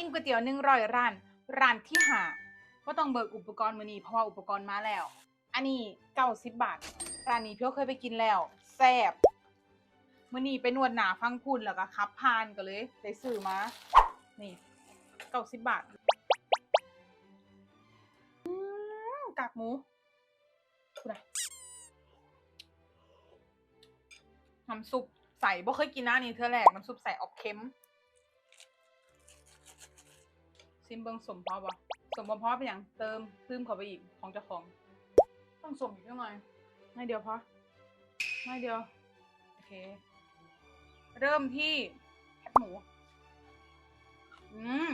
กินก๋วยเตี๋ยว100ร้านที่หาก็ต้องเบิกอุปกรณ์มื้อนี้เพราะว่าอุปกรณ์มาแล้ว อันนี้90 บาทร้านนี้พี่เคยไปกินแล้วแซ่บมื้อนี้ไปนวดหน้าฟังพุ่นแล้วก็ขับผ่านก็เลยได้ซื้อมานี่90 บาทกากหมูพูดนะน้ำซุปใส่บ่เคยกินนะนี่เธอแรกน้ำซุปใส่ออกเค็มซิมเบิงสมพอปะสมบ่พอเป็นอย่างเติมเข้าไปอีกของเจ้าของต้องสมอีกหน่อยไม่เดียวพอไม่เดียวโอเคเริ่มที่แคบหมูอืม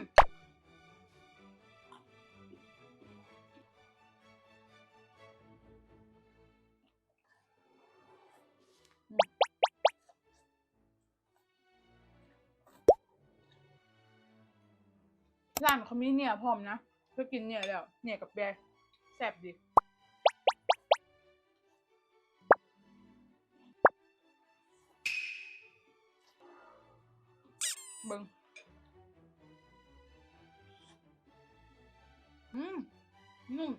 ร้านเขามีเนี่ยพร้อมนะเพื่อกินเนี่ยแล้วเนี่ยกับแบร์แซ่บดีเบิงอืมนุ่ม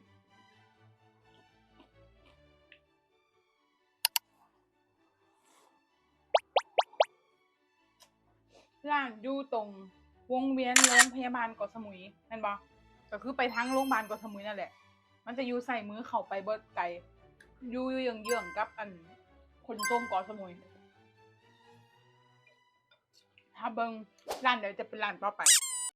ร้านอยู่ตรงวงเวียนโรงพยาบาลเกาะสมุยเห็นปะก็คือไปทางโรงพยาบาลเกาะสมุยนั่นแหละมันจะอยู่ใส่มือเข้าไปเบิดไกลอยู่เยื้องๆกับอันคนทรงเกาะสมุยถ้าเบิงร้านเดี๋ยวจะเป็นร้านต่อไป